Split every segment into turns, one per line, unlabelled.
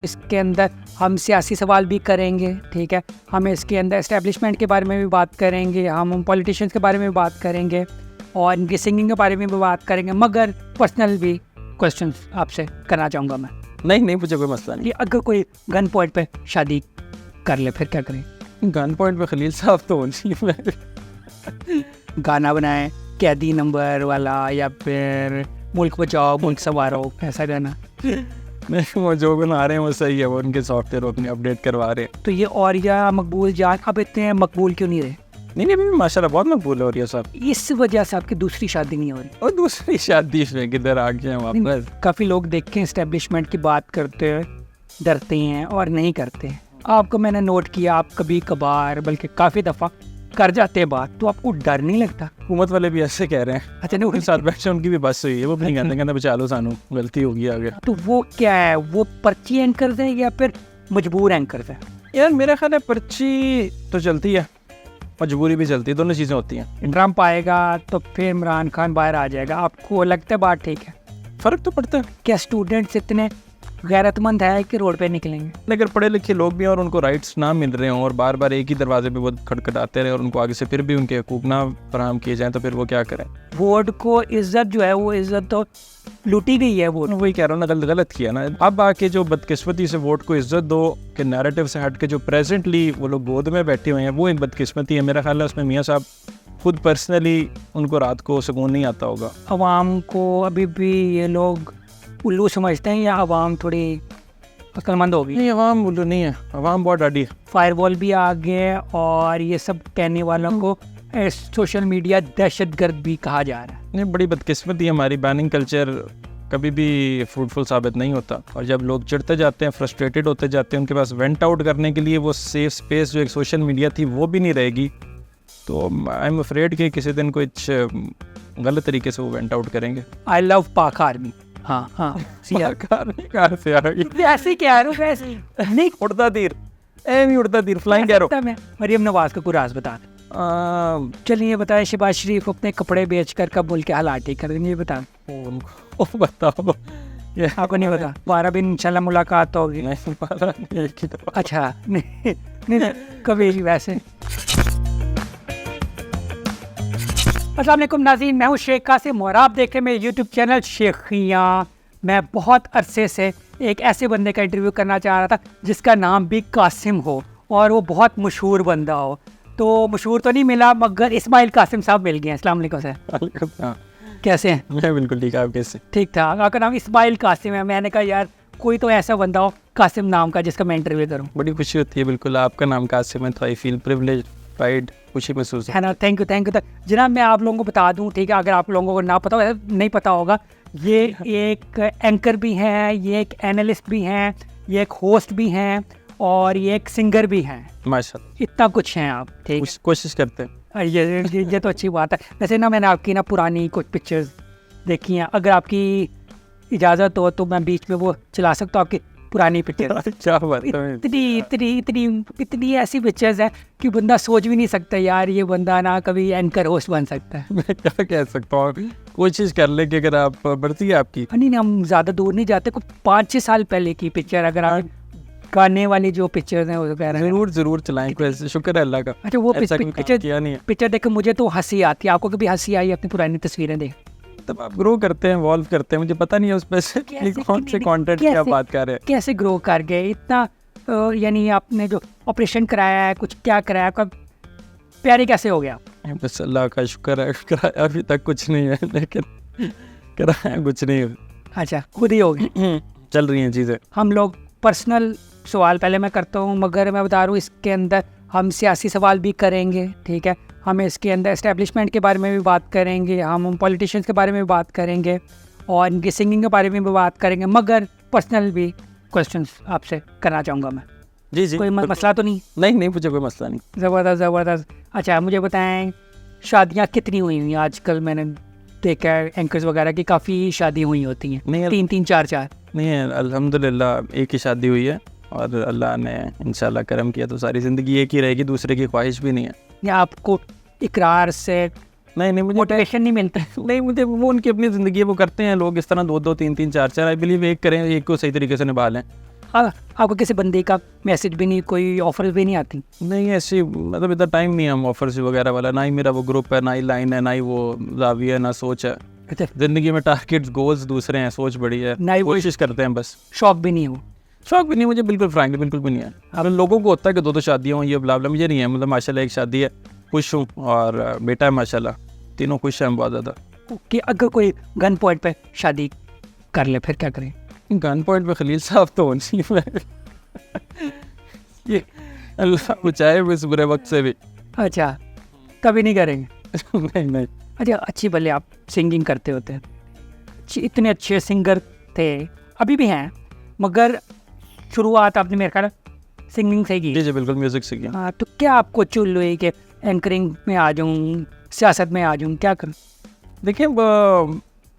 इसके अंदर हम सियासी सवाल भी करेंगे, ठीक है। हम इसके अंदर इस्टेब्लिशमेंट के बारे में भी बात करेंगे, हम पॉलिटिशियंस के बारे में भी बात करेंगे और इनकी सिंगिंग के बारे में भी बात करेंगे। मगर पर्सनल भी क्वेश्चंस आपसे करना चाहूँगा मैं।
नहीं मुझे कोई मसला नहीं।
कि अगर कोई गन पॉइंट पे शादी कर ले फिर क्या करें?
गन पॉइंट पे खलील साहब तो होनी
गाना बनाए कैदी नंबर वाला या फिर मुल्क बचाओ मुल्क संवारो, ऐसा गाना।
नहीं, वो जो बना रहे हैं वो सही है, वो उनके सॉफ्टवेयर अपने अपडेट करवा रहे हैं।
तो ये और या मकबूल जान अब इतने मकबूल क्यों नहीं रहे?
नहीं अभी माशाल्लाह बहुत मकबूल हो रही है साहब।
इस वजह से आपकी दूसरी शादी नहीं हो रही?
और दूसरी शादी में किधर आ गए हैं वापस?
काफ़ी लोग देखें इस्टेब्लिशमेंट की बात करते हुए डरते हैं और नहीं करते हैं। आपको मैंने नोट किया, आप कभी कभार बल्कि काफ़ी दफ़ा कर जाते हैं बात, तो आपको डर नहीं लगता?
हुकूमत वाले भी ऐसे कह रहे हैं।
अच्छा नहीं,
उनके साथ बैठे उनकी भी बस हुई है, वो भी कहते बचा लो सानू गलती होगी आगे।
तो वो क्या है, वो पर्ची एंकर है या फिर मजबूर एंकर है?
यार मेरा ख्याल है पर्ची तो चलती है, मजबूरी भी चलती है, दोनों चीज़ें होती हैं।
ट्रम्प आएगा तो फिर इमरान खान बाहर आ जाएगा, आपको लगता है बात ठीक है?
फ़र्क तो पड़ता है।
क्या स्टूडेंट्स इतने गैरतमंद है कि रोड पे निकलेंगे?
अगर पढ़े लिखे लोग भी हैं और उनको राइट्स ना मिल रहे हों और बार बार एक ही दरवाजे पे वो खटखटाते रहे और उनको आगे से फिर भी उनके हकूक ना फराहम किए जाएँ तो फिर वो क्या करें?
वोट को इज्जत जो है वो इज्जत तो लूटी गई है। वोट
वही कह रहा हूँ ना, गलत किया ना। अब आके जो बदकिस्मती से वोट को इज्जत दो के नैरेटिव से हट के जो प्रेजेंटली वो लोग गोद में बैठे हुए हैं वो बदकिस्मती है। मेरा ख्याल है उसमें मियाँ साहब खुद पर्सनली उनको रात को सुकून नहीं आता होगा।
अवाम को अभी भी ये लोग उल्लू समझते हैं या अवाम थोड़ी अक्लमंद होगी?
नहीं, अवाम उल्लू नहीं है, अवाम बहुत डाडी है।
फायरवॉल भी आ गए और ये सब कहने वालों को सोशल मीडिया दहशतगर्द भी कहा जा रहा है।
नहीं, बड़ी बदकिस्मती है हमारी। बैनिंग कल्चर कभी भी फ्रूटफुल साबित नहीं होता और जब लोग चिढ़ते जाते हैं, फ्रस्ट्रेटेड होते जाते हैं, उनके पास वेंट आउट करने के लिए वो सेफ स्पेस जो एक सोशल मीडिया थी वो भी नहीं रहेगी। तो आई एम अफ्रेड कि किसी दिन कुछ गलत तरीके से वो वेंट आउट करेंगे।
आई लव पाक आर्मी। हाँ
कहाँ से आ रही
ऐसे कह रहा हूँ, वैसे नहीं
उड़ता तीर, नहीं उड़ता तीर, फ्लाइंग एरो।
मैं मरियम नवाज का कोई राज बता दें। चलिए बताएं, शहबाज शरीफ अपने कपड़े बेचकर कब मुल्क के हालात ठीक कर देंगे, ये बताएं।
बताओ,
ये आपको नहीं पता? 12 दिन इंशाल्लाह मुलाकात होगी।
नहीं,
अच्छा नहीं कभी वैसे। अस्सलाम वालेकुम नाज़रीन, मैं हूँ शेख कासिम और आप देख रहे हैं मेरे यूट्यूब चैनल शेखियाँ। मैं बहुत अरसे से एक ऐसे बंदे का इंटरव्यू करना चाह रहा था जिसका नाम भी कासिम हो और वो बहुत मशहूर बंदा हो। तो मशहूर तो नहीं मिला मगर इस्माइल कासिम साहब मिल गए हैं। अस्सलाम वालेकुम सर, कैसे हैं?
मैं बिल्कुल ठीक है, आप कैसे?
ठीक था। आपका नाम इस्माइल कासिम है। मैंने कहा यार कोई तो ऐसा बंदा हो कासिम नाम का जिसका मैं इंटरव्यू करूँ।
बड़ी खुशी होती है। बिल्कुल, आपका नाम कासिम है तो आई फील प्रिविलेज, प्राइड, खुशी महसूस
है ना। थैंक यू जनाब। मैं आप लोगों को बता दूं, ठीक है, अगर आप लोगों को ना पता हो, नहीं पता होगा, ये एक एंकर भी हैं, ये एक एनालिस्ट भी हैं, ये एक होस्ट भी हैं और ये एक सिंगर भी हैं।
माशाल्लाह,
इतना कुछ हैं आप, ठीक।
कोशिश करते हैं।
ये तो अच्छी बात है। वैसे ना मैंने आपकी ना पुरानी कुछ पिक्चर्स देखी हैं, अगर आपकी इजाज़त हो तो मैं बीच में वो चला सकता हूँ आपकी पुरानी पिक्चर।
क्या बात है,
इतनी ऐसी पिक्चर्स हैं कि बंदा सोच भी नहीं सकता यार ये बंदा ना कभी एंकर होस्ट बन सकता है।
मैं क्या कह सकता हूँ, कोशिश कर ले कि अगर आप बढ़ती है आपकी।
नहीं हम ज़्यादा दूर नहीं जाते, कुछ 5-6 साल पहले की पिक्चर अगर आप गाने वाली जो पिक्चर्स हैं वो कह रहे हैं
जरूर चलाएं, कोई शुक्र है अल्लाह का।
अच्छा, वो पिक्चर देख मुझे तो हंसी आती है। आपको कभी हंसी आई अपनी पुरानी तस्वीरें देख?
तब आप ग्रो करते हैं, इवॉल्व करते हैं, मुझे पता नहीं है उस पर कौन से कंटेंट की आप बात कर रहे हैं।
कैसे ग्रो कर गए इतना? यानी आपने जो ऑपरेशन कराया है, कुछ क्या कराया, आपका प्यारे कैसे हो गया?
बस अल्लाह का शुक्र है, कराया अभी तक कुछ नहीं है लेकिन कराया कुछ नहीं है।
अच्छा, खुद ही हो गए,
चल रही हैं चीज़ें।
हम लोग पर्सनल सवाल पहले मैं करता हूँ मगर मैं बता रहा हूँ इसके अंदर हम सियासी सवाल भी करेंगे, ठीक है। हम इसके अंदर इस्टेब्लिशमेंट के बारे में भी बात करेंगे, हम पॉलिटिशियंस के बारे में भी बात करेंगे और इनकी सिंगिंग के बारे में भी बात करेंगे। मगर पर्सनल भी क्वेश्चंस आपसे करना चाहूँगा मैं।
जी
कोई मसला तो नहीं?
नहीं मुझे कोई मसला नहीं।
ज़बरदस्त। अच्छा, मुझे बताएं शादियाँ कितनी हुई हुई आजकल? मैंने देखा है एंकर्स वगैरह की काफ़ी शादी हुई होती हैं, 3-3 4-4।
नहीं, अल्हम्दुलिल्लाह एक ही शादी हुई है और अल्लाह ने इंशाल्लाह करम किया तो सारी ज़िंदगी एक ही रहेगी, दूसरे की ख्वाहिश भी नहीं है।
या आपको इकरार से
नहीं मुझे
मोटिवेशन नहीं मिलता?
नहीं, मुझे वो उनकी अपनी ज़िंदगी है, वो करते हैं लोग इस तरह 2-2 3-3 4-4। आई बिलीव एक करें, एक को सही तरीके से निभा लें।
आपको किसी बंदे का मैसेज भी नहीं, कोई ऑफर भी नहीं आती?
नहीं ऐसी मतलब इतना टाइम नहीं है हम ऑफर्स वगैरह वाला, ना ही मेरा वो ग्रुप है, ना ही लाइन है, ना ही वो जाविया है, ना सोच है।
अच्छा,
ज़िंदगी में टारगेट्स गोल्स दूसरे हैं, सोच बड़ी है,
ना ही कोई
कोशिश करते हैं बस।
शौक भी नहीं है वो?
शौक भी नहीं मुझे, बिल्कुल फ्रैंकली बिल्कुल भी नहीं है। अब लोगों को होता है कि दो शादियाँ हों, ये ब्ला, मुझे नहीं है। मतलब माशाल्लाह एक शादी है, खुश हूँ, और बेटा है माशाल्लाह, तीनों खुश हैं बहुत ज़्यादा।
कि अगर कोई गन पॉइंट पे शादी कर ले फिर क्या करें?
गन पॉइंट पे खलील साहब तो होनी ये अल्लाह बचाए इस बुरे वक्त से भी।
अच्छा, कभी नहीं करेंगे?
नहीं।
अच्छा, अच्छी भले आप सिंगिंग करते होते हैं, इतने अच्छे सिंगर थे, अभी भी हैं, मगर शुरुआत आपने मेरे ख्याल सिंगिंग से की।
जी बिल्कुल, म्यूज़िक से किया।
हाँ, तो क्या आपको चुल हुई कि एंकरिंग में आ जाऊँ, सियासत में आ जाऊँ, क्या करूँ?
देखिए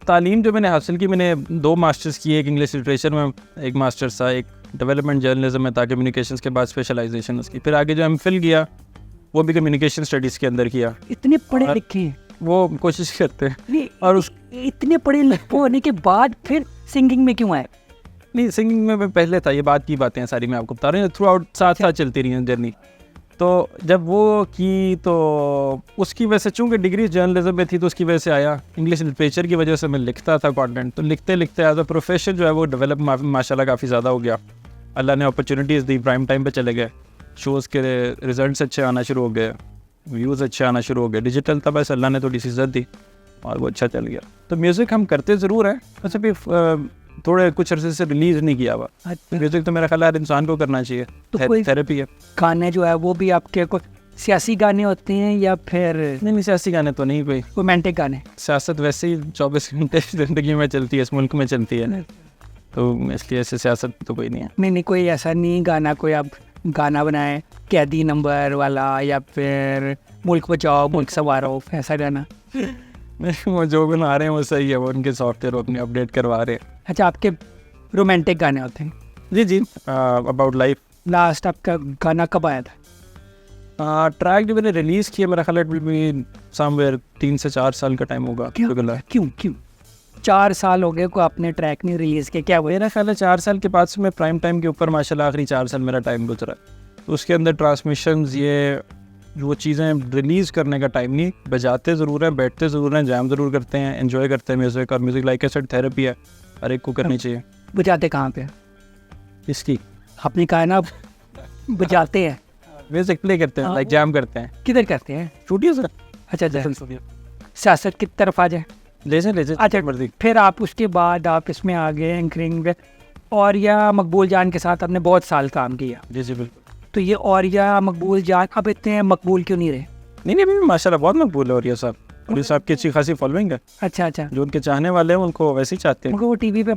तालीम जो मैंने हासिल की, मैंने 2 मास्टर्स किए, एक इंग्लिश लिटरेचर में एक मास्टर्स था, एक डेवलपमेंट जर्नलिज्म में था, कम्युनिकेशंस के बाद स्पेशलाइजेशन उसकी। फिर आगे जो एमफिल किया वो भी कम्युनिकेशन स्टडीज़ के अंदर किया।
इतने पढ़े लिखे हैं,
वो कोशिश करते हैं।
नहीं,
और उस
इतने पढ़े लिखे होने के बाद फिर सिंगिंग में क्यों आए?
नहीं, सिंगिंग में मैं पहले था, ये बात की बातें हैं सारी मैं आपको बता रहा हूँ, थ्रू आउट साथ चलती रही है जर्नी। तो जब वो की तो उसकी वजह से, चूँकि डिग्री जर्नलिज्म में थी तो उसकी वजह से आया। इंग्लिश लिटरेचर की वजह से मैं लिखता था कंटेंट, तो लिखते लिखते एज अ प्रोफेशन जो है वो डेवलप माशाल्लाह काफ़ी ज़्यादा हो गया। अल्लाह ने अपॉर्चुनिटीज़ दी, प्राइम टाइम पे चले गए, शोज़ के रिजल्ट्स अच्छे आना शुरू हो गए, व्यूज़ अच्छे आना शुरू हो गए। डिजिटल था बस, अल्लाह ने थोड़ी सी इज़्ज़त दी और वो अच्छा चल गया। तो म्यूज़िक हम करते ज़रूर हैं, वैसे भी थोड़े कुछ अरसे से रिलीज़ नहीं किया हुआ। म्यूज़िक तो मेरा ख्याल है हर इंसान को करना चाहिए,
तो कोई
थेरेपी है।
गाने जो है वो भी आपके कोई सियासी गाने होते हैं या फिर
नहीं, सियासी गाने तो नहीं, कोई
रोमांटिक गाने?
सियासत वैसे ही 24 घंटे ज़िंदगी में चलती है, इस मुल्क में चलती है, तो इसलिए ऐसे सियासत तो कोई नहीं है।
नहीं, कोई ऐसा नहीं गाना, कोई आप गाना बनाए कैदी नंबर वाला या फिर मुल्क बचाओ मुल्क संवारो, ऐसा गाना?
नहीं, वो जो बना रहे हैं वो सही है, वो उनके सॉफ्टवेयर अपने अपडेट करवा रहे हैं।
अच्छा, आपके रोमांटिक गाने होते हैं?
जी अबाउट लाइफ।
लास्ट आपका गाना कब आया था?
ट्रैक जो मैंने रिलीज़ किया मेरा ख्याल है समवेयर 3 से 4 साल का टाइम होगा।
क्यों 4 साल हो गए को आपने ट्रैक नहीं रिलीज़ किया, क्या हुआ?
मेरा ख्याल है 4 साल के बाद से मैं प्राइम टाइम के ऊपर माशाल्लाह आखिरी 4 साल मेरा टाइम गुजरा, तो उसके अंदर ट्रांसमिशंस, ये वो चीज़ें रिलीज़ करने का टाइम नहीं। बजाते ज़रूर हैं, बैठते ज़रूर हैं, जैम ज़रूर करते हैं, एंजॉय करते हैं म्यूज़िक, और म्यूज़िक लाइक एसेट थेरेपी है, हर एक को करनी चाहिए।
बजाते कहाँ पे?
इसकी
आपने कहा ना बजाते हैं,
म्यूज़िक प्ले करते हैं, लाइक जैम करते हैं।
किधर करते हैं?
स्टूडियो से।
अच्छा, सियासत की तरफ आ जाए।
ले जाए
अच्छा, फिर आप उसके बाद आप इसमें आ गए एंकरिंग में, और या मकबूल जान के साथ आपने बहुत साल काम किया।
जी बिल्कुल।
तो ये और या मकबूल जान अब इतने मकबूल क्यों नहीं रहे?
नहीं अभी माशाल्लाह बहुत मकबूल है और साहब, और साहब की अच्छी खासी फॉलोइंग है।
अच्छा,
जो उनके चाहने वाले हैं उनको वैसे ही चाहते हैं।
मगर वो टीवी पे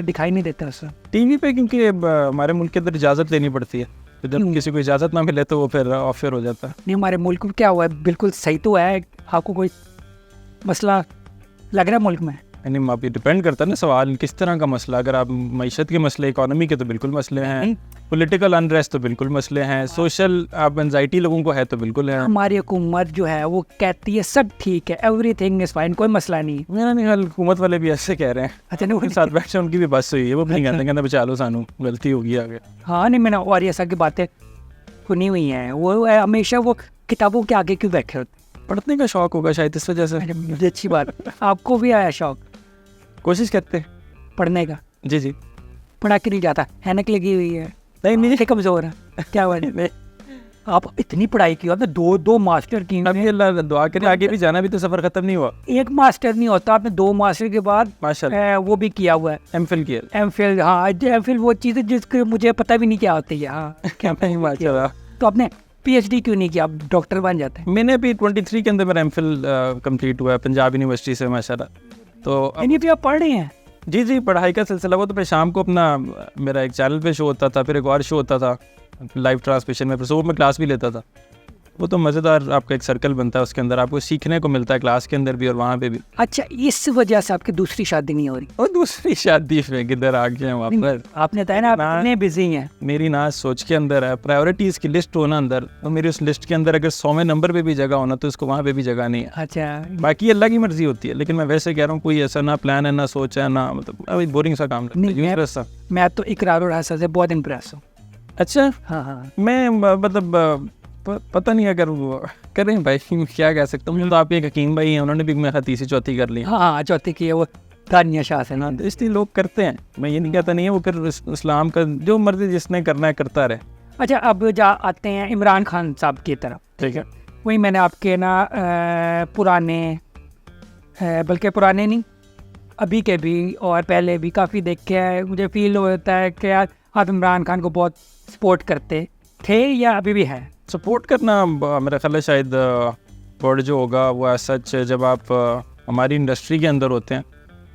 दिखाई नहीं देता उससे।
टीवी पे क्योंकि हमारे मुल्क के अंदर इजाज़त लेनी पड़ती है, तो जब किसी को इजाज़त ना मिले तो वो फिर ऑफर हो जाता है।
नहीं, हमारे मुल्क में क्या हुआ है, बिल्कुल सही तो है, आपको कोई मसला लग रहा है मुल्क में?
नहीं, अभी डिपेंड करता है ना सवाल किस तरह का मसला। अगर आप मईशत के मसले, इकोनॉमी के तो बिल्कुल मसले हैं, पॉलिटिकल अनरेस्ट तो बिल्कुल मसले हैं, सोशल आप एंजाइटी लोगों को है तो बिल्कुल है।
हमारी हुकूमत जो है वो कहती है सब ठीक है, एवरीथिंग इज फाइन, कोई मसला नहीं।
मेरा नहीं ख्याल हुकूमत वाले भी ऐसे कह रहे हैं।
अच्छा, नहीं,
उनके साथ बैठे उनकी भी बस हुई है, वो नहीं कहते बचा लो सानू गलती होगी आगे।
हाँ, नहीं, मैंने और ऐसा की बातें सुनी हुई हैं, वो हमेशा वो किताबों के आगे क्यों बैठे होते?
पढ़ने का शौक होगा शायद इस वजह से।
मुझे अच्छी बात, आपको भी आया शौक
कोशिश करते
पढ़ने का?
जी
पढ़ा के नहीं जाता, हैनक लगी हुई है,
नहीं
कमजोर है क्या हुआ? आप इतनी पढ़ाई की, आपने दो मास्टर की।
अभी अल्लाह दुआ करे आगे भी जाना, भी तो सफर खत्म नहीं हुआ।
एक मास्टर नहीं होता, आपने 2 मास्टर के बाद
माशाल्लाह
वो भी किया हुआ है,
एमफिल किया।
एमफिल, हाँ, एमफिल वो चीज़ है जिसके मुझे पता भी नहीं क्या होती है। हाँ,
क्या नहीं माशाल्लाह।
तो आपने पीएचडी क्यों नहीं किया? आप डॉक्टर बन जाते हैं।
मैंने अभी 23 के अंदर मेरा एमफिल कंप्लीट हुआ है पंजाब यूनिवर्सिटी से माशाल्लाह। तो
यानी भी आप पढ़ रहे हैं?
जी पढ़ाई का सिलसिला वो तो मैं शाम को अपना मेरा एक चैनल पे शो होता था, फिर एक और शो होता था लाइव ट्रांसमिशन में, फिर सुबह में क्लास भी लेता था। वो तो मज़ेदार आपका एक सर्कल बनता है, उसके अंदर आपको सीखने को मिलता है, क्लास के अंदर भी और वहाँ पे भी।
अच्छा, इस वजह से आपकी दूसरी शादी नहीं हो रही?
और दूसरी शादी पे किधर आ गए हैं वापस?
आपने बताया ना आप इतने बिजी हैं।
मेरी ना सोच के अंदर है, प्रायोरिटीज़ की लिस्ट होना अंदर, तो मेरी उस लिस्ट के अंदर अगर 100वें नंबर पे भी जगह होना तो इसको वहाँ पे भी जगह नहीं है।
अच्छा,
बाकी अल्लाह की मर्जी होती है, लेकिन मैं वैसे कह रहा हूँ कोई ऐसा ना प्लान है ना सोच है ना, मतलब अभी बोरिंग सा काम लगता है,
नहीं,
useless सा।
मैं तो इकरार और हसन से बहुत इम्प्रेस हूँ।
अच्छा,
हाँ हाँ,
मैं मतलब पता नहीं अगर वो करें भाई, क्या कह सकता हूँ। तो आपके एक हकीम भाई हैं, उन्होंने भी मेरा तीसरी चौथी कर ली।
हाँ हाँ, चौथी की है वो दानिया शाह से ना।
तो इसलिए लोग करते हैं, मैं ये नहीं कहता नहीं है, वो फिर इस्लाम का जो मर्जी जिसने करना है करता रहे।
अच्छा, अब जा आते हैं इमरान खान साहब की तरफ।
ठीक है,
वही मैंने आपके ना पुराने बल्कि पुराने नहीं, अभी के भी और पहले भी काफ़ी देखे हैं। मुझे फील होता है कि यार आप इमरान खान को बहुत सपोर्ट करते थे या अभी भी है?
सपोर्ट करना मेरा ख्याल है शायद वर्ड जो होगा वो एज सच, जब आप हमारी इंडस्ट्री के अंदर होते हैं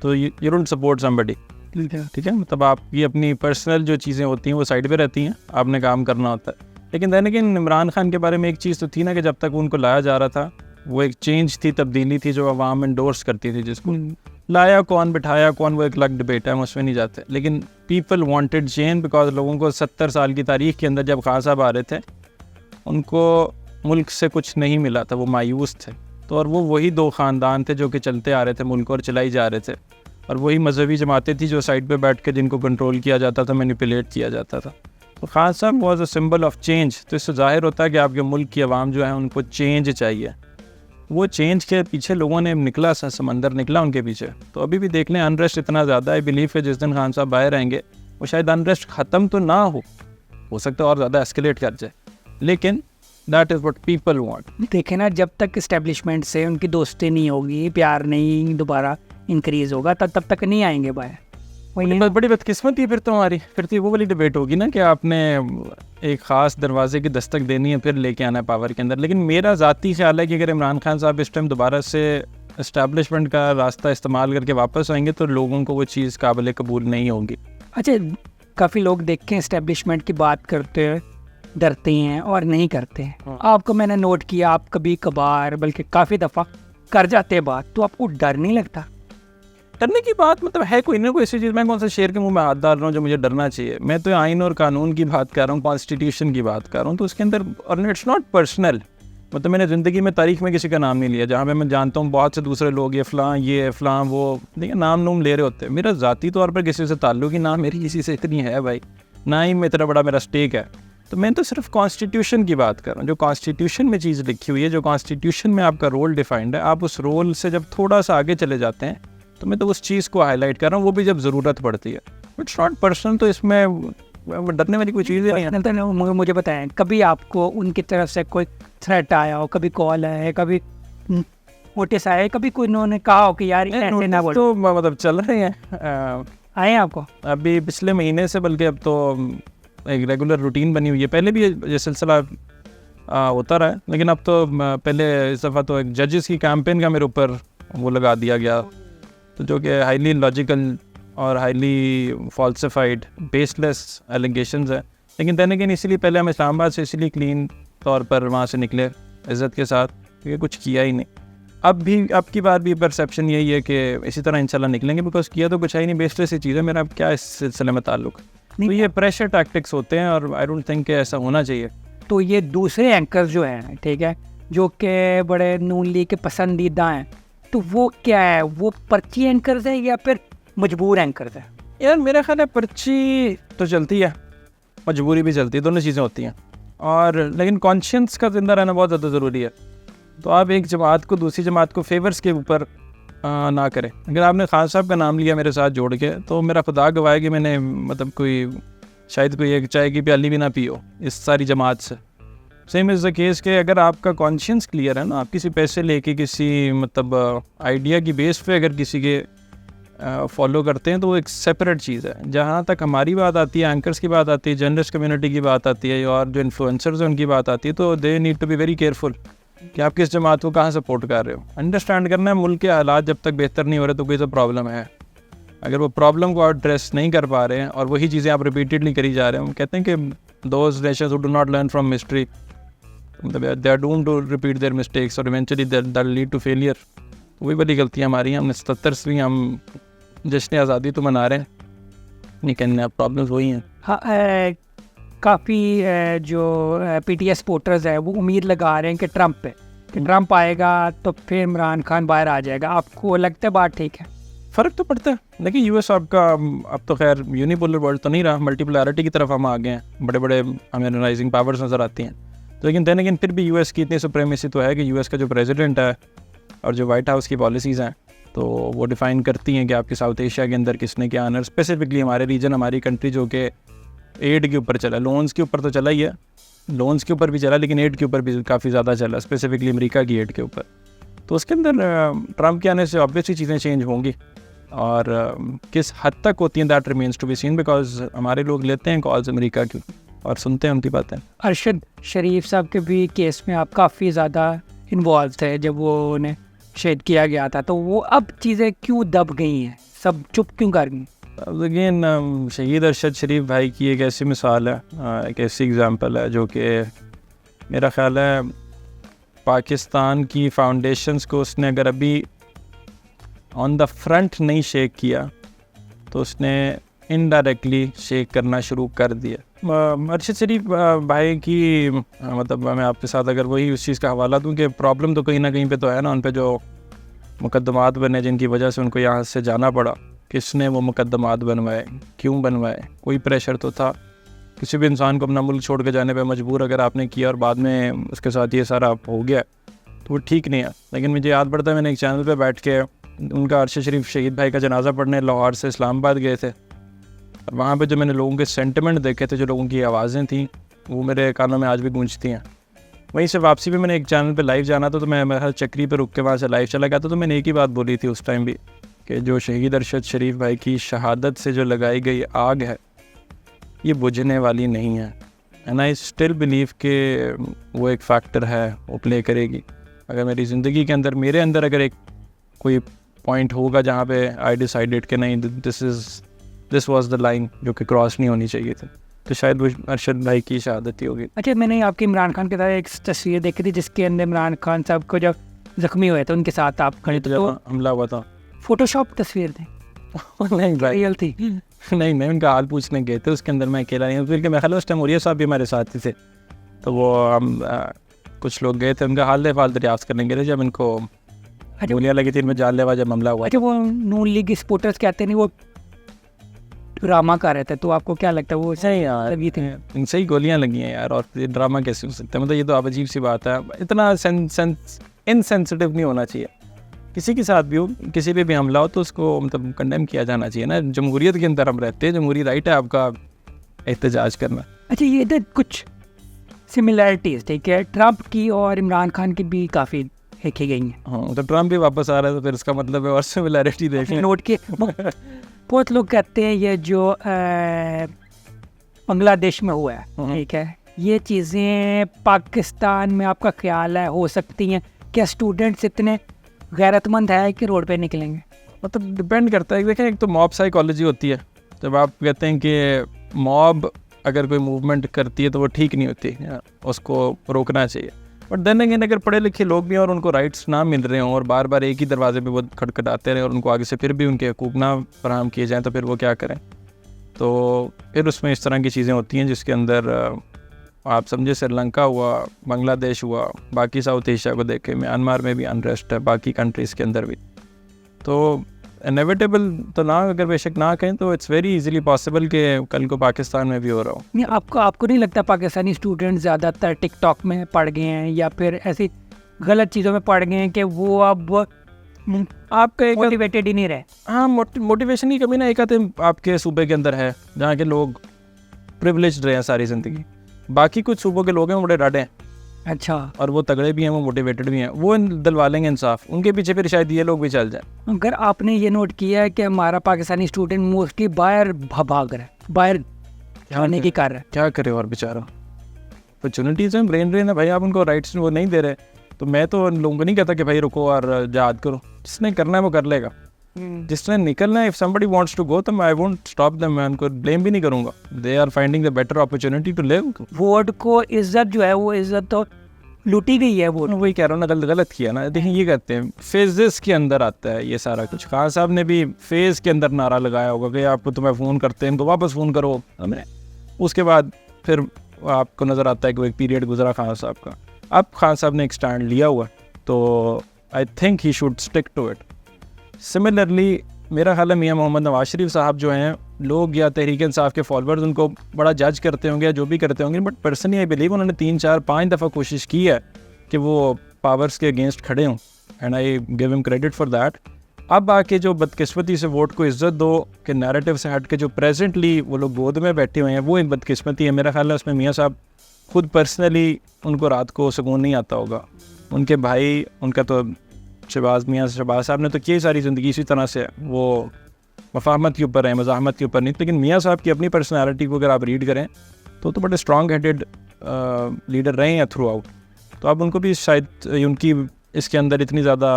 तो यू डोंट सपोर्ट समबडी। ठीक है, मतलब आपकी अपनी पर्सनल जो चीज़ें होती हैं वो साइड पे रहती हैं, आपने काम करना होता है। लेकिन दैन अगेन इमरान खान के बारे में एक चीज़ तो थी ना कि जब तक उनको लाया जा रहा था वो एक चेंज थी, तब्दीली थी जो अवाम इंडोर्स करती थी। जिसको लाया कौन, बिठाया कौन, वो एक अलग डिबेट है, हम उसमें नहीं जाते। लेकिन पीपल वांटेड चेंज बिकॉज लोगों को 70 साल की तारीख के अंदर जब खान साहब आ रहे थे उनको मुल्क से कुछ नहीं मिला था, वो मायूस थे। तो और वो वही दो ख़ानदान थे जो कि चलते आ रहे थे मुल्क और चलाई जा रहे थे, और वही मजहबी जमातें थी जो साइड पे बैठ के जिनको कंट्रोल किया जाता था, मैनिपुलेट किया जाता था। तो खान साहब was a symbol of change. तो इससे जाहिर होता है कि आपके मुल्क की आवाम जो है उनको चेंज चाहिए। वो चेंज के पीछे लोगों ने निकला, समंदर निकला उनके पीछे। तो अभी भी देख लें, अनरेस्ट इतना ज़्यादा है, बिलीव है जिस दिन खान साहब बाहर रहेंगे वो शायद अनरेस्ट ख़त्म तो ना हो सकता है और ज़्यादा एस्केलेट कर जाए, लेकिन that is what people want.
देखे ना, जब तक इस्टेब्लिशमेंट से उनकी दोस्ती नहीं होगी, प्यार नहीं दोबारा इंक्रीज होगा, तब तक नहीं आएंगे बाहर। वही
बड़ी बदकिस्मती फिर तो हमारी, फिर तो वो वाली डिबेट होगी ना कि आपने एक ख़ास दरवाजे की दस्तक देनी है फिर लेके आना है पावर के अंदर। लेकिन मेरा ज़ाती ख्याल है कि अगर इमरान खान साहब इस टाइम दोबारा से इस्टेब्लिशमेंट का रास्ता इस्तेमाल करके वापस आएंगे तो लोगों को वो चीज़ काबिल कबूल नहीं होगी।
अच्छा, काफ़ी लोग देखें इस्टेब्लिशमेंट की बात करते हैं, डरते हैं और नहीं करते हैं।
हाँ।
आपको मैंने नोट किया, आप कभी कभार बल्कि काफ़ी दफ़ा कर जाते हैं बात, तो आपको डर नहीं लगता?
डरने की बात मतलब है कोई ना कोई ऐसी चीज़, मैं कौन सा शेर के मुंह में हाथ डाल रहा हूँ जो मुझे डरना चाहिए। मैं तो आइन और कानून की बात कर रहा हूँ, कॉन्स्टिट्यूशन की बात कर रहा हूँ। तो उसके अंदर, और इट्स नॉट पर्सनल, मतलब मैंने ज़िंदगी में तारीख में किसी का नाम नहीं लिया। जहाँ पे मैं जानता हूँ बहुत से दूसरे लोग ये फ़लाँ वो देखिए नाम ले रहे होते हैं। मेरा ज़ाती तौर पर किसी से ताल्लुक ही ना मेरी किसी से इतनी है भाई, ना ही में इतना बड़ा मेरा स्टेक है। तो मैं तो सिर्फ कॉन्स्टिट्यूशन की बात कर रहा हूँ। जो कॉन्स्टिट्यूशन में चीज़ लिखी हुई है, जो कॉन्स्टिट्यूशन में आपका रोल डिफाइंड है, आप उस रोल से जब थोड़ा सा आगे चले जाते हैं तो मैं तो उस चीज़ को हाईलाइट कर रहा हूँ, वो भी जब ज़रूरत पड़ती है। इट्स नॉट पर्सनल, तो इसमें डरने वाली कोई चीज़ नहीं है।
मुझे बताएं, कभी आपको उनकी तरफ से कोई थ्रेट आया हो, कभी कॉल आया है, कभी नोटिस आया है, कभी कोई उन्होंने कहा हो कि यार ऐसे ना बोलो?
तो मतलब चल रहे हैं,
आए हैं आपको?
अभी पिछले महीने से, बल्कि अब तो एक रेगुलर रूटीन बनी हुई है। पहले भी ये सिलसिला होता रहा है, लेकिन अब तो पहले इस दफ़ा तो एक जजेस की कैंपेन का मेरे ऊपर वो लगा दिया गया, तो जो कि हाईली लॉजिकल और हाईली फॉल्सिफाइड बेसलेस एलिगेशंस है। लेकिन देने के इसीलिए पहले हम इस्लामाबाद से इसीलिए क्लीन तौर पर वहाँ से निकले इज़्ज़त के साथ, क्योंकि कुछ किया ही नहीं। अब की बार भी परसेप्शन यही है कि इसी तरह इंशाल्लाह निकलेंगे, बिकॉज किया तो कुछ है ही नहीं, बेसलेस ही चीज़ है। मेरा अब क्या इस सिलसिले में ताल्लुक? तो ये प्रेशर टैक्टिक्स होते हैं और आई डोंट थिंक कि ऐसा होना चाहिए।
तो ये दूसरे एंकर्स जो हैं, ठीक है, जो कि बड़े नून लीग के पसंदीदा हैं, तो वो क्या है? वो पर्ची एंकर्स हैं या फिर मजबूर एंकर्स हैं?
यार मेरा ख्याल है पर्ची तो चलती है, मजबूरी भी चलती है, दोनों चीज़ें होती हैं। और लेकिन कॉन्शियंस का ज़िंदा रहना बहुत ज़्यादा ज़रूरी है। तो आप एक जमात को दूसरी जमात को फेवर्स के ऊपर ना करें। अगर आपने खान साहब का नाम लिया मेरे साथ जोड़ के, तो मेरा खुदा गवाह है कि मैंने मतलब शायद कोई एक चाय की प्याली भी ना पियो इस सारी जमात से। सेम इज़ द केस कि अगर आपका कॉन्शियंस क्लियर है ना, आप किसी पैसे लेके किसी मतलब आइडिया की बेस पे अगर किसी के फॉलो करते हैं तो वो एक सेपरेट चीज़ है। जहाँ तक हमारी बात आती है, एंकर्स की बात आती है, जर्नलिस्ट कम्युनिटी की बात आती है और जो इन्फ्लुएंसर्स हैं उनकी बात आती है, तो they need to be very careful कि आप किस जमात को कहाँ सपोर्ट कर रहे हो। अंडरस्टैंड करना है मुल्क के हालात जब तक बेहतर नहीं हो रहे तो कोई तो प्रॉब्लम है। अगर वो प्रॉब्लम को एड्रेस नहीं कर पा रहे हैं और वही चीज़ें आप रिपीटेडली करी जा रहे हैं, हम कहते हैं कि those nations who do not learn from history, मतलब they are doomed to repeat their mistakes और eventually that lead to failure. वही बड़ी गलतियाँ हमारी हैं। हमने 77वीं हम जश्न आज़ादी तो मना रहे हैं, लेकिन प्रॉब्लम्स वही हैं।
हाँ, काफ़ी जो पीटीएस सपोर्टर्स है वो उम्मीद लगा रहे हैं कि ट्रंप आएगा तो फिर इमरान खान बाहर आ जाएगा। आपको लगता है बात ठीक है?
फ़र्क तो पड़ता है। देखिए यूएस आपका अब तो खैर यूनिपोलर वर्ल्ड तो नहीं रहा, मल्टीपोलैरिटी की तरफ हम आ गए हैं, बड़े बड़े हमें राइजिंग पावर्स नज़र आती हैं। तो लेकिन देन अगेन फिर भी यूएस की इतनी सुप्रीमेसी तो है कि यूएस का जो प्रेसिडेंट है और जो वाइट हाउस की पॉलिसीज़ हैं तो वो डिफ़ाइन करती हैं कि आपके साउथ एशिया के अंदर किसने क्या आना। स्पेसिफिकली हमारे रीजन, हमारी कंट्री जो कि एड के ऊपर चला, लोन्स के ऊपर तो चला ही है, लोन्स के ऊपर भी चला, लेकिन एड के ऊपर भी काफ़ी ज़्यादा चला, स्पेसिफिकली अमेरिका की एड के ऊपर। तो उसके अंदर ट्रंप के आने से ऑब्वियसली चीज़ें चेंज होंगी और किस हद तक होती हैं that remains to be seen, because हमारे लोग लेते हैं कॉल्स अमेरिका की और सुनते हैं उनकी बातें।
अरशद शरीफ साहब के भी केस में आप काफ़ी ज़्यादा इन्वॉल्व थे जब वो उन्हें शहीद किया गया था, तो वो अब चीज़ें क्यों दब गई हैं, सब चुप क्यों कर गई?
अगेन शहीद अरशद शरीफ भाई की एक ऐसी मिसाल है, एक ऐसी एग्ज़ाम्पल है जो कि मेरा ख़्याल है पाकिस्तान की फाउंडेशंस को उसने अगर अभी ऑन द फ्रंट नहीं शेक किया तो उसने इनडायरेक्टली शेक करना शुरू कर दिया। अरशद शरीफ भाई की मतलब मैं आपके साथ अगर वही उस चीज़ का हवाला दूँ कि प्रॉब्लम तो कहीं ना कहीं पे तो है ना, उन पे जो मुकदमात बने जिनकी वजह से उनको यहाँ से जाना पड़ा, किसने वो मुकदमात बनवाए, क्यों बनवाए, कोई प्रेशर तो था। किसी भी इंसान को अपना मुल्क छोड़ के जाने पे मजबूर अगर आपने किया और बाद में उसके साथ ये सारा हो गया तो वो ठीक नहीं है। लेकिन मुझे याद पड़ता है मैंने एक चैनल पे बैठ के उनका अरशद शरीफ शहीद भाई का जनाजा पढ़ने लाहौर से इस्लामाबाद गए थे और वहाँ पे जो मैंने लोगों के सेंटिमेंट देखे थे, जो लोगों की आवाज़ें थी, वो मेरे कानों में आज भी गूंजती हैं। वहीं से वापसी में मैंने एक चैनल पे लाइव जाना था तो मैं हर चक्री पे रुक के वहाँ से लाइव चला गया था। तो मैंने एक ही बात बोली थी उस टाइम भी कि जो शहीद अरशद शरीफ भाई की शहादत से जो लगाई गई आग है ये बुझने वाली नहीं है। एंड आई स्टिल बिलीव कि वो एक फैक्टर है, वो प्ले करेगी। अगर मेरी ज़िंदगी के अंदर, मेरे अंदर अगर एक कोई पॉइंट होगा जहाँ पे आई डिसाइडेड कि नहीं दिस वाज द लाइन जो कि क्रॉस नहीं होनी चाहिए थी, तो शायद वो अरशद भाई की शहादत ही होगी।
अच्छा, मैंने आपकी इमरान खान के साथ एक तस्वीर देखी थी जिसके अंदर इमरान खान साहब को जब जख्मी हुए थे उनके साथ आप खड़े थे, तो
हमला हुआ था।
फोटोशॉप तस्वीर थी?
नहीं भाई,
रियल थी?
नहीं उनका हाल पूछने गए थे, उसके अंदर मैं अकेला नहीं, फिर के मैं ख्याल उस टाइम उरिया साहब भी हमारे साथ ही थे। तो वो हम कुछ लोग गए थे उनका हाल हाल दरियाफ्त करने गए थे जब इनको गोलियाँ लगी थी, इनमें जानलेवा जब हमला हुआ।
अच्छा, वो नून लीग की सपोर्टर्स कहते नहीं वो ड्रामा कर रहे थे, तो आपको क्या लगता है वो
सही यार,
ये थे?
इनसे ही गोलियाँ लगी हैं यार, और ये ड्रामा कैसे हो सकता है? मतलब ये तो आप अजीब सी बात है। इतना इनसेंसिटिव नहीं होना चाहिए किसी के साथ भी हो, किसी पे भी हमला हो तो उसको मतलब कंडेम किया जाना चाहिए ना। जमहूरियत के अंदर हम रहते हैं, जमहूरी राइट है आपका एहतजाज करना।
अच्छा, ये तो कुछ सिमिलैरिटीज़ ठीक है ट्रंप की और इमरान खान की भी काफ़ी देखी गई हैं।
हाँ, तो ट्रंप भी वापस आ रहा है तो फिर इसका मतलब है और सिमिलैरिटी देख लें।
नोट के बहुत लोग कहते हैं ये जो बांग्लादेश में हुआ है ठीक है, ये चीज़ें पाकिस्तान में आपका ख्याल है हो सकती हैं? क्या स्टूडेंट्स इतने गैरतमंद है कि रोड पे निकलेंगे?
मतलब डिपेंड करता है। देखें, एक तो मॉब साइकोलॉजी होती है। जब आप कहते हैं कि मॉब अगर कोई मूवमेंट करती है तो वो ठीक नहीं होती, उसको रोकना चाहिए। बट देन अगेन अगर पढ़े लिखे लोग भी हैं और उनको राइट्स ना मिल रहे हों और बार बार एक ही दरवाजे पे वो खटखटाते रहे और उनको आगे से फिर भी उनके हकूक़ ना फराहम किए जाएँ तो फिर वो क्या करें? तो फिर उसमें इस तरह की चीज़ें होती हैं जिसके अंदर आप समझे श्रीलंका हुआ, बांग्लादेश हुआ, बाकी साउथ एशिया को देखें, म्यांमार में भी अनरेस्ट है, बाकी कंट्रीज़ के अंदर भी। तो इनेविटेबल तो ना, अगर बेशक ना कहें तो इट्स वेरी इजीली पॉसिबल कि कल को पाकिस्तान में भी हो रहा हो।
नहीं, आपको नहीं लगता पाकिस्तानी स्टूडेंट ज़्यादातर टिकटॉक में पढ़ गए हैं या फिर ऐसी गलत चीज़ों में पढ़ गए हैं कि वो अब
आपका एक
मोटिवेटेड ही नहीं रहे?
हाँ, मोटिवेशन की कमी ना एक आते आपके सूबे के अंदर है जहाँ के लोग प्रिविलेज्ड रहे हैं सारी ज़िंदगी। बाकी कुछ सूबों के लोग हैं बड़े डाटे हैं,
अच्छा,
और वो तगड़े भी हैं, वो मोटिवेटेड भी हैं, वो दिलवा लेंगे इंसाफ, उनके पीछे फिर शायद ये लोग भी चल जाएं।
अगर आपने ये नोट किया है कि हमारा पाकिस्तानी स्टूडेंट मोस्टली बाहर भाग रहा है, बाहर जाने की कर रहा है,
क्या करे और बेचारा अपॉर्चुनिटीज़ हैं, ब्रेन ड्रेन है भाई, आप उनको राइट्स वो नहीं दे रहे। तो मैं तो उन लोगों को नहीं कहता कि भाई रुको और जहाद करो, जिसने करना है वो कर लेगा, जिसने निकलना है। If somebody wants to go तो आई वोंट स्टॉप देम, मैं उनको ब्लेम भी नहीं करूंगा। They are finding the better opportunity to live.
Vote को इज्जत जो है वो इज्जत तो लूटी गई है वो।
वही कह रहा हूँ ना, गलत किया ना। देखिए ये कहते हैं फेजेस के अंदर आता है ये सारा कुछ। खान साहब ने भी फेज के अंदर नारा लगाया होगा कि आपको तुम्हें फ़ोन करते हैं इनको वापस फ़ोन करो हमें। उसके बाद फिर आपको नज़र आता है कि वो एक पीरियड गुजरा खान साहब का। अब खान साहब ने एक स्टैंड लिया हुआ, तो I think he should stick to it. Similarly मेरा ख्याल है मियाँ मोहम्मद नवाज शरीफ साहब जो हैं, लोग या तहरीक इंसाफ के फॉलोअर्स उनको बड़ा जज करते होंगे या जो भी करते होंगे, बट पर्सनली आई बिलीव उन्होंने 3, 4, 5 दफ़ा कोशिश की है कि वो पावर्स के अगेंस्ट खड़े हों, and I give him credit for that. अब आके जो बदकिस्मती से वोट को इज्जत दो कि नैरेटिव से हट के जो प्रेजेंटली वो लोग गोद में बैठे हुए हैं, वो एक बदकिस्मती है। मेरा ख्याल है उसमें मियाँ साहब खुद पर्सनली उनको रात को सुकून नहीं आता होगा। उनके भाई, उनका तो मियाँ शहबाज साहब ने तो की सारी ज़िंदगी इसी तरह से, वो मफाहमत के ऊपर है, मज़ाहमत के ऊपर नहीं। लेकिन मियाँ साहब की अपनी पर्सनैलिटी को अगर आप रीड करें तो बड़े स्ट्रॉन्ग हेडेड लीडर रहे हैं थ्रू आउट। तो अब उनको भी शायद उनकी इसके अंदर इतनी ज़्यादा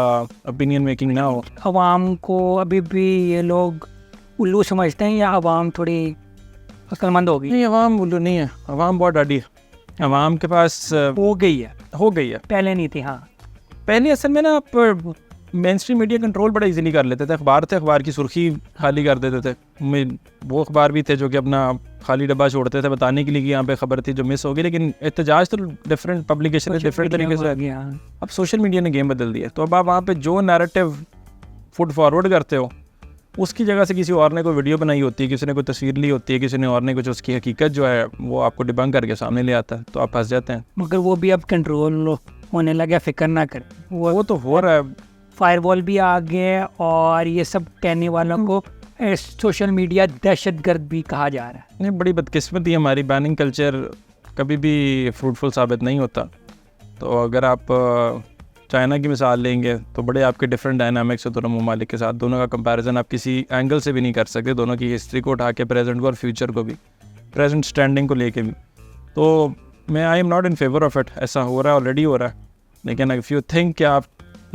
ओपिनियन मेकिंग ना हो।
अवाम को अभी भी ये लोग उल्लू समझते हैं या अवाम थोड़ी अक्लमंद हो गई?
नहीं, अवाम उल्लू नहीं है, अवाम बहुत डाडी है। अवाम के पास
हो गई है, पहले नहीं थी। हाँ,
पहले असल में ना आप मेन स्ट्रीम मीडिया कंट्रोल बड़ा इजीली कर लेते थे। अखबार थे, अखबार की सुर्खी खाली कर देते थे। वो अखबार भी थे जो कि अपना खाली डब्बा छोड़ते थे बताने के लिए कि यहाँ पे खबर थी जो मिस हो गई। लेकिन एहतजाज तो डिफरेंट पब्लिकेशन डिफरेंट तरीके से। अब सोशल मीडिया ने गेम बदल दिया, तो अब आप वहाँ पे जो नैरेटिव फुट फॉरवर्ड करते हो उसकी जगह से किसी और ने कोई वीडियो बनाई होती है, किसी ने कोई तस्वीर ली होती है, किसी ने और ने कुछ उसकी हकीकत जो है वो आपको डिबंक करके सामने ले आता है, तो आप फंस जाते हैं।
मगर वो भी अब कंट्रोल होने लगा, फिक्र ना करें।
वो तो हो रहा है,
फायरवॉल भी आ गए और ये सब कहने वालों को सोशल मीडिया दहशतगर्द भी कहा जा रहा है।
नहीं, बड़ी बदकिस्मती है हमारी। बैनिंग कल्चर कभी भी फ्रूटफुल साबित नहीं होता। तो अगर आप चाइना की मिसाल लेंगे तो बड़े आपके डिफरेंट डायनामिक्स है दोनों ममालिक के साथ। दोनों का कंपैरिजन आप किसी एंगल से भी नहीं कर सकते, दोनों की हिस्ट्री को उठा के, प्रेजेंट को और फ्यूचर को भी, प्रेजेंट स्टैंडिंग को लेके भी। तो मैं I am not in favour of it. ऐसा हो रहा है, ऑलरेडी हो रहा है। लेकिन इफ़ यू थिंक कि आप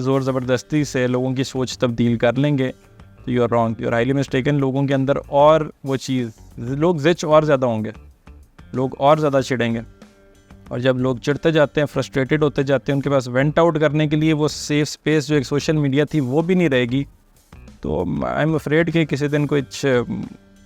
ज़ोर ज़बरदस्ती से लोगों की सोच तब्दील कर लेंगे तो you are wrong, you are highly mistaken. लोगों के अंदर और वो चीज़, लोग ज़िच और ज़्यादा होंगे, लोग और ज़्यादा चिढ़ेंगे। और जब लोग चिढ़ते जाते हैं, फ्रस्ट्रेटेड होते जाते हैं, उनके पास वेंट आउट करने के लिए वो सेफ स्पेस जो एक सोशल मीडिया थी वो भी नहीं रहेगी। तो आई एम अफ्रेड कि किसी दिन कुछ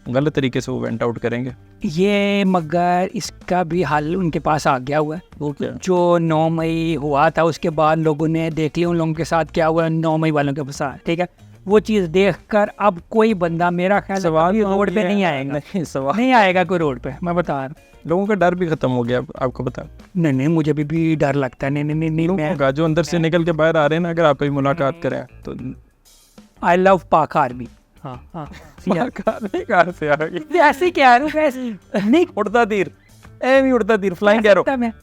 गलत तरीके से वो वेंट आउट करेंगे
ये। मगर इसका भी हल उनके पास आ गया हुआ है।
वो क्या?
जो 9 मई हुआ था उसके बाद लोगों ने देख लिया उन लोगों के साथ क्या हुआ 9 मई वालों के साथ, ठीक है। वो चीज़ देखकर अब कोई बंदा, मेरा ख्याल
सवाल
रोड पे नहीं आएगा। नहीं आएगा कोई रोड पे, मैं बता रहा हूँ।
लोगों का डर भी खत्म हो गया, आपको पता?
नहीं, मुझे भी डर लगता है। नहीं,
लोगों का जो अंदर से निकल के बाहर आ रहे हैं ना, अगर आप कभी मुलाकात करें तो
आई लव पाक आर्मी। हाँ
से आ गई
ऐसे क्या नहीं
उड़ता तीर, भी उड़ता तीर, flying arrow,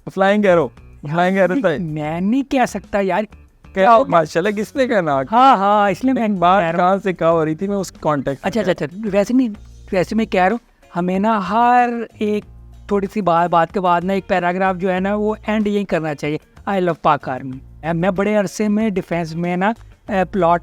flying arrow, flying arrow.
मैं नहीं कह सकता यार,
क्या माशाल्लाह, किसने कहना?
हाँ, इसलिए मैं
बात कहाँ से कहाँ हो रही थी, मैं उस कॉन्टेक्स्ट।
अच्छा, वैसे नहीं, वैसे मैं कह रहा हूँ हमें ना हर एक थोड़ी सी बात के बाद ना एक पैराग्राफ जो है ना वो एंड यही करना चाहिए, आई लव पाक आर्मी। मैं बड़े अरसे में डिफेंस में ना प्लॉट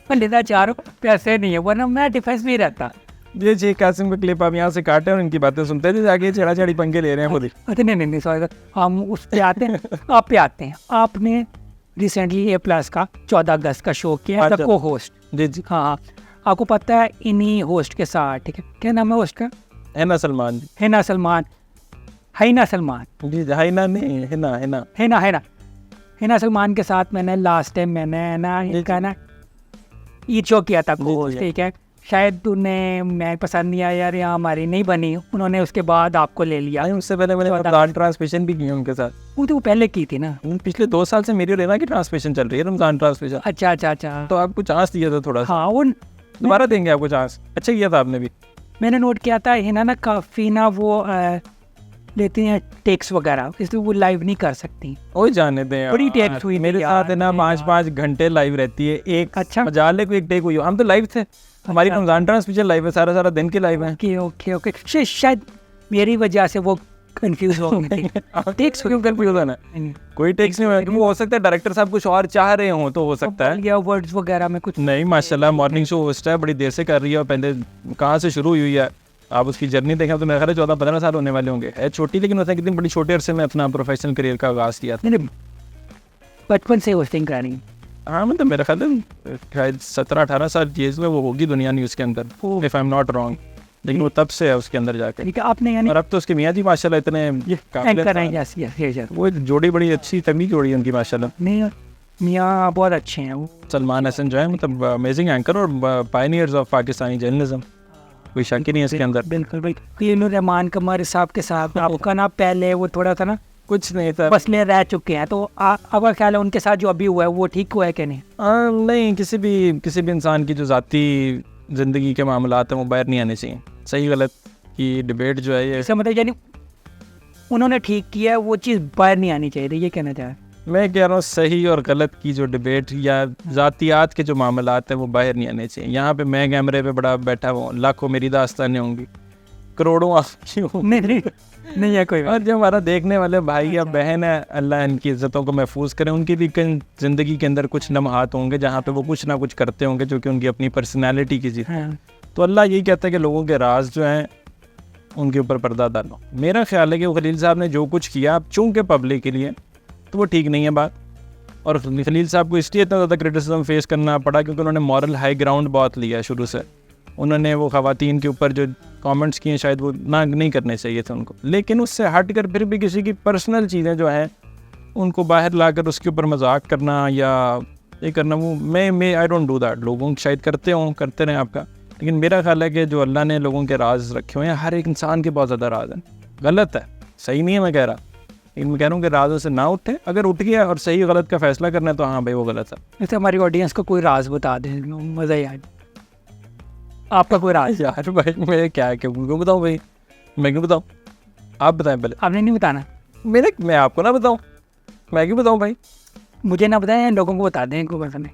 लेना चाह रहा हूँ, पैसे नहीं है, वरना मैं डिफेंस में ही रहता।
ये जी कासिम का क्लिप आप यहाँ से काटे और इनकी बातें सुनते थे, जाके छेड़ा-छेड़ी पंगे ले रहे हैं खुद ही।
अच्छा नहीं सॉरी, हम उस पे आते हैं। आप पे आते हैं। आपने रिसेंटली A+ का 14 अगस्त का शो किया है, को होस्ट।
जी
हाँ, आपको पता है इन्हीं होस्ट के साथ, ठीक है, क्या नाम है होस्ट का?
हिना सलमान।
हिना सलमान
जी, हिना नहीं,
हिना सलमान के साथ मैंने लास्ट टाइम मैंने ना इनका ना ईद शो किया था को होस्ट, ठीक है। शायद उन्हें मैं पसंद नहीं आया यार, यहाँ हमारी नहीं बनी, उन्होंने उसके बाद आपको ले लिया।
उससे पहले मैंने रमजान ट्रांसमिशन भी की उनके साथ।
वो तो पहले की थी ना,
पिछले 2 साल से मेरी रेना की ट्रांसमिशन चल रही है, रमजान ट्रांसमिशन।
अच्छा,
तो आपको चांस दिया था थोड़ा सा।
हाँ, वो
दोबारा देंगे आपको चांस। अच्छा किया था आपने भी।
मैंने नोट किया था हिना ना काफ़ी ना वो लेती हैं टेक्स वगैरह, इसलिए वो लाइव नहीं कर सकती।
ओए जाने दें,
बड़ी टेक्स हुई
मेरे साथ है ना, 5-5 घंटे लाइव रहती है एक।
अच्छा,
मजाले को एक टेक हुई, हम तो लाइव थे, हमारी रमजान ट्रांसमिशन लाइव है, सारा दिन की लाइव है।
ओके, शायद मेरी वजह से वो कंफ्यूज हो गई थी।
टेक्स क्यों कंफ्यूज होना? कोई टेक्स नहीं हुआ, वो हो सकता है डायरेक्टर साहब कुछ और चाह रहे हो, तो हो सकता है,
या वर्ड्स वगैरह में कुछ
नहीं। माशाल्लाह मॉर्निंग शो होस्ट है, बड़ी देर से कर रही है, और पहले कहाँ से शुरू हुई है, आप उसकी जर्नी देखें तो मेरे ख्याल 14-15 साल होने वाले होंगे। है छोटी, लेकिन उसने कितनी बड़ी छोटे अरसे में अपना प्रोफेशनल करियर का आगाज़ किया था।
बचपन से होस्टिंग करानी है।
हाँ मतलब मेरा ख्याल है शायद 17-18 साल की एज में वो होगी दुनिया न्यूज़ के अंदर, if I am not wrong, लेकिन वो तब से है उसके अंदर जाके।
ठीक है, आपने यानी
और अब तो उसके मियाँ जी माशाल्लाह इतने
एंकर हैं। यस यस यस,
वो जोड़ी बड़ी अच्छी तगड़ी जोड़ी है उनकी माशाल्लाह।
नहीं मियाँ बहुत अच्छे हैं वो।
सलमान हसन जो है मतलब अमेजिंग एंकर और पायनियर्स ऑफ पाकिस्तानी जर्नलिज्म, कोई शक ही नहीं है इसके अंदर।
बिल्कुल भाई, रहमान कमर साहब के साथ आपका ना पहले वो थोड़ा था ना
कुछ नहीं था,
मसले रह चुके हैं, तो आपका ख्याल है उनके साथ जो अभी हुआ है वो ठीक हुआ है कि नहीं?
नहीं, किसी भी इंसान की जो ज़ाती ज़िंदगी के मामलात हैं वो बाहर नहीं आने चाहिए। सही गलत की डिबेट जो है ये,
इसका मतलब यानी उन्होंने ठीक किया है, वो चीज़ बाहर नहीं आनी चाहिए, ये कहना चाह रहा है।
मैं कह रहा हूँ सही और गलत की जो डिबेट या ज़ातियात के जो मामलात हैं वो बाहर नहीं आने चाहिए। यहाँ पे मैं कैमरे पे बड़ा बैठा हुआ, लाखों मेरी दास्तानें होंगी, करोड़ों आपकी होंगी।
नहीं है कोई बात।
और जो हमारा देखने वाले भाई या बहन है, अल्लाह इनकी इज़्ज़तों को महफूज करें, उनकी भी ज़िंदगी के अंदर कुछ लम्हात होंगे जहाँ पे वो कुछ ना कुछ करते होंगे जो कि उनकी अपनी पर्सनैलिटी की चीज़। तो अल्लाह यही कहता है कि लोगों के राज जो हैं उनके ऊपर पर्दा डालो। मेरा ख्याल है कि वो खलील साहब ने जो कुछ किया अब चूँकि पब्लिक के लिए, तो वो ठीक नहीं है बात। और खलील साहब को इसलिए इतना ज़्यादा क्रिटिसिज्म फेस करना पड़ा क्योंकि उन्होंने मॉरल हाई ग्राउंड बहुत लिया शुरू से। उन्होंने वो ख़वातीन के ऊपर जो कमेंट्स किए शायद वो ना नहीं करने चाहिए थे उनको, लेकिन उससे हट कर फिर भी किसी की पर्सनल चीज़ें जो हैं उनको बाहर लाकर उसके ऊपर मजाक करना या ये करना, वो मैं आई डोंट डू दैट। लोगों शायद करते रहें आपका, लेकिन मेरा ख्याल है कि जो अल्लाह ने लोगों के राज रखे हुए हैं, हर एक इंसान के बहुत ज़्यादा राज हैं। गलत है, सही नहीं है मैं कह रहा, लेकिन मैं कह रहा हूँ कि राजों से ना उठे। अगर उठ गया और सही गलत का फैसला करना है तो हाँ भाई वो गलत है।
जैसे हमारी ऑडियंस को कोई राज बता दें, मज़ा ही आए। आपका कोई राज?
यार भाई मैं क्या क्यों बताऊँ भाई, मैं क्यों बताऊँ, आप बताएं पहले।
आपने नहीं बताना?
मैं आपको ना बताऊँ, मैं क्यों बताऊँ भाई?
मुझे ना बताएं, लोगों को बता दें, कोई पता नहीं।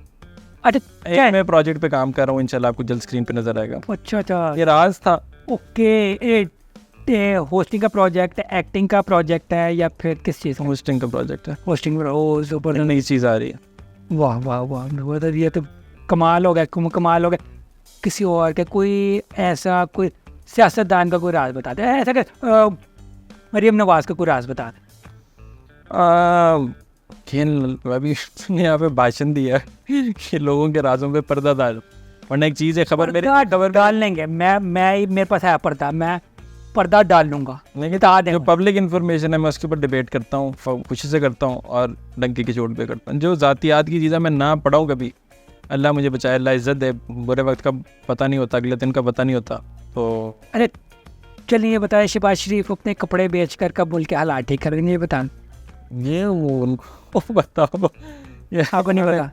अच्छा
मैं प्रोजेक्ट पे काम कर रहा हूँ, इंशाल्लाह आपको जल्द स्क्रीन पे नजर आएगा।
अच्छा,
ये राज था।
ओके, होस्टिंग का प्रोजेक्ट, एक्टिंग का प्रोजेक्ट है या फिर किस चीज़ का?
होस्टिंग का प्रोजेक्ट है।
होस्टिंग, ओ सुपर,
नई चीज़ आ रही है।
वाह वाह वाह, ये तो कमाल हो गया, कमाल हो गया। किसी और के कोई ऐसा कोई सियासतदान का कोई राज बता दे, ऐसा कि मरीम नवाज का कोई राज बता दे।
अभी यहाँ पे भाषण दिया है कि लोगों के राजों पे पर्दा डालो, वरना एक चीज़ है खबर
डाल लेंगे। मैं मेरे पास है पर्दा, मैं पर्दा डाल लूँगा।
जो पब्लिक इन्फॉर्मेशन है मैं उसके ऊपर डिबेट करता हूँ, खुशी से करता हूँ और डंकी की चोट पे करता हूँ। जो ज़ातियात की चीज़ें मैं ना पढ़ाऊँ कभी, अल्लाह मुझे बचाए, अल्लाह इज़्ज़त दे। बुरे वक्त का पता नहीं होता, अगले दिन का पता नहीं होता। तो
अरे चलिए ये बताएं, शहबाज शरीफ अपने कपड़े बेच कर कब मुल्क के हालात ठीक करेंगे, ये बताएं।
ये वो उनको बताओ, ये
आपको नहीं पता?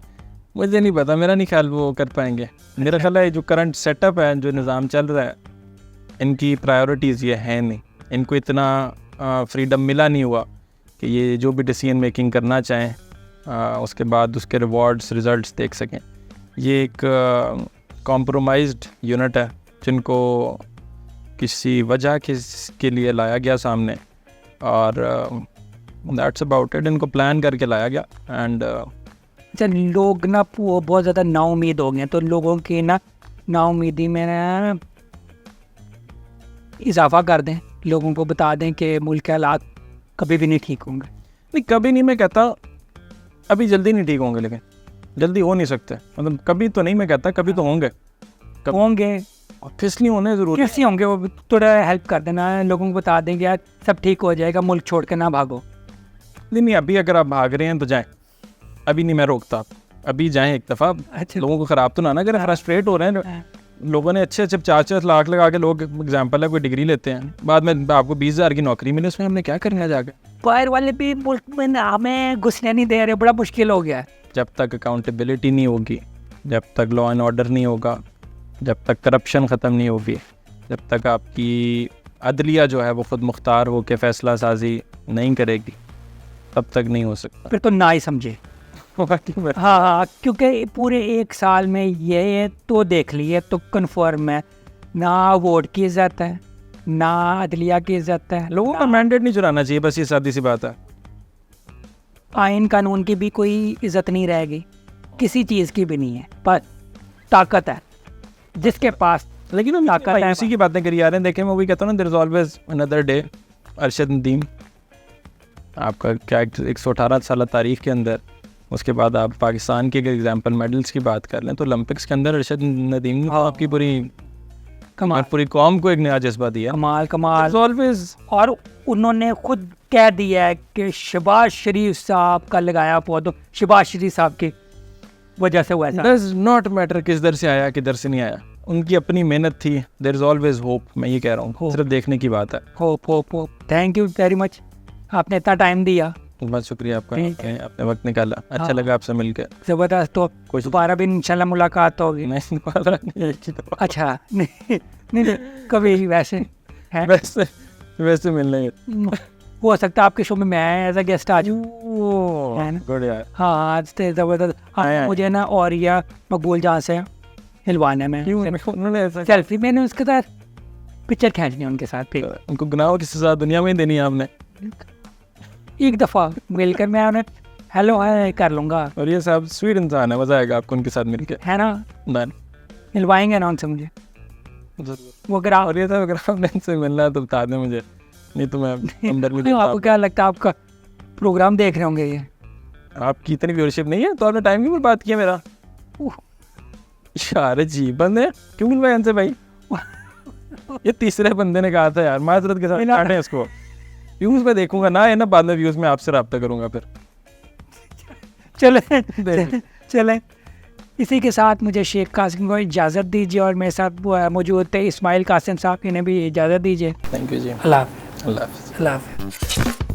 मुझे नहीं पता, मेरा नहीं ख्याल वो कर पाएंगे। मेरा ख्याल है जो करंट सेटअप है, जो निज़ाम चल रहा है, इनकी प्रायोरिटीज़ ये है नहीं, इनको इतना फ्रीडम मिला नहीं हुआ कि ये जो भी डिसीजन मेकिंग करना चाहें उसके बाद उसके रिवॉर्ड्स रिज़ल्ट्स देख सकें। ये एक कॉम्प्रोमाइज्ड यूनिट है जिनको किसी वजह के लिए लाया गया सामने, और दैट्स अबाउट इट। इनको प्लान करके लाया गया एंड
अच्छा, लोग ना बहुत ज़्यादा नाउम्मीद हो गए, तो लोगों की ना नाउम्मीदी में ना इजाफा कर दें, लोगों को बता दें कि मुल्क के हालात कभी भी नहीं ठीक होंगे।
नहीं, कभी नहीं मैं कहता, अभी जल्दी नहीं ठीक होंगे, लेकिन जल्दी हो नहीं सकते। मतलब कभी तो नहीं मैं कहता, कभी तो होंगे,
होंगे।
ऑब्वियसली होने ज़रूरी।
कैसे होंगे वो थोड़ा हेल्प कर देना, लोगों को बता दें कि यार सब ठीक हो जाएगा, मुल्क छोड़ के ना भागो।
नहीं, अभी अगर आप भाग रहे हैं तो जाएं, अभी नहीं मैं रोकता, अभी जाएं एक दफ़ा।
अच्छा,
लोगों को ख़राब तो ना करें, फ्रस्ट्रेट हो रहे हैं लोगों ने, अच्छे 4-4 लाख लगा के लोग, एग्जाम्पल है, कोई डिग्री लेते हैं, बाद में आपको 20,000 की नौकरी मिले, उसमें हमने क्या करना जाके।
बाहर वाले भी मुल्क में हमें घुसने नहीं दे रहे, बड़ा मुश्किल हो गया है।
जब तक अकाउंटेबिलिटी नहीं होगी, जब तक लॉ एंड ऑर्डर नहीं होगा, जब तक करप्शन ख़त्म नहीं होगी, जब तक आपकी अदलिया जो है वो ख़ुद मुख्तार हो के फ़ैसला साजी नहीं करेगी, तब तक नहीं हो सकता।
फिर तो ना ही समझे। हाँ, क्योंकि पूरे एक साल में ये तो देख लिए तो कन्फर्म है, ना वोट की इज्जत है, ना अदलिया की इज्जत है।
लोगों का मैंडेट नहीं चुराना चाहिए, बस ये सादी सी बात है।
आइन कानून की भी कोई इज्जत नहीं रहेगी, किसी चीज़ की भी नहीं है, पर ताकत है जिसके पास।
लेकिन हम ताकत है, इसी की बातें करी जा रहे हैं। देखें, मैं वही कहता हूँ ना, there is always another day. Arshad Nadeem, आपका क्या 118 साल तारीख के अंदर उसके बाद आप पाकिस्तान के अगर एग्जाम्पल मेडल्स की बात कर लें तो ओलंपिक्स के अंदर अरशद नदीम ने
हाँ।
आपकी पूरी
कमाल
पूरी कौम को एक नया जज्बा दिया।
कमाल कमाल।
ऑलवेज
और उन्होंने खुद कह दिया है कि शहबाज शरीफ साहब का लगाया पौधों, शहबाज शरीफ साहब की वजह से हुआ ऐसा।
डज नॉट मैटर किस दर से आया किधर से नहीं आया, उनकी अपनी मेहनत थी। देयर इज ऑलवेज होप, मैं ये कह रहा हूँ,
Hope.
सिर्फ देखने की बात है।
Hope hope hope. Thank you very much, आपने इतना टाइम दिया,
बहुत शुक्रिया आपका,
ठीक
आपने वक्त निकाला। अच्छा
हाँ।
लगा आपसे मिलकर।
ज़बरदस्त। तो
कुछ-
दोबारा भी इंशाल्लाह मुलाकात होगी।
नहीं दोबारा नहीं, एक ही दफा।
अच्छा नहीं नहीं कभी वैसे है,
वैसे मिल लेंगे।
हो सकता है आपके शो में मैं एज अ गेस्ट आ जाऊँ, है ना?
गुड यार।
हाँ आज तो ज़बरदस्त। हाँ,
आए।
मुझे ना और या मकबूल जहाँ से हिलवाना है
क्यों
मैं
उन्होंने ऐसा
सेल्फी, मैंने उसके साथ पिक्चर खींचनी है उनके साथ भी।
उनको गुनाहों की सजा दुनिया में ही देनी है आपने।
एक दफ़ा मिलकर मैं उन्हें हेलो हाय कर लूँगा,
और ये साहब स्वीट इंसान है, मजा आएगा आपको उनके साथ मिलके।
है ना?
डन।
मिलवाएंगे ना उनसे मुझे, वो अगर
और ये साहब अगर आपने इनसे मिलना है तो बता दें मुझे, नहीं तो मैं अंदर में
आपको क्या लगता है आपका प्रोग्राम देख रहे होंगे ये?
आपकी इतनी व्यूअरशिप नहीं है तो आपने टाइम क्यों बात किया मेरा? यार अजीब बंदे, क्यों मिलवाए इनसे भाई? ये तीसरे बंदे ने कहा था यार, माजरत के साथ काटें इसको। व्यूज में देखूंगा ना, है ना, बाद में व्यूज में आपसे रब्ता करूंगा फिर।
चले चले इसी के साथ मुझे शेख कासिम को इजाज़त दीजिए और मेरे साथ वो मौजूद थे इस्माइल कासिम साहब, इन्हें भी इजाज़त दीजिए।
थैंक यू जी।
अल्लाह हाफ़िज़।
अल्लाह हाफ़िज़।
अल्लाह हाफ़िज़।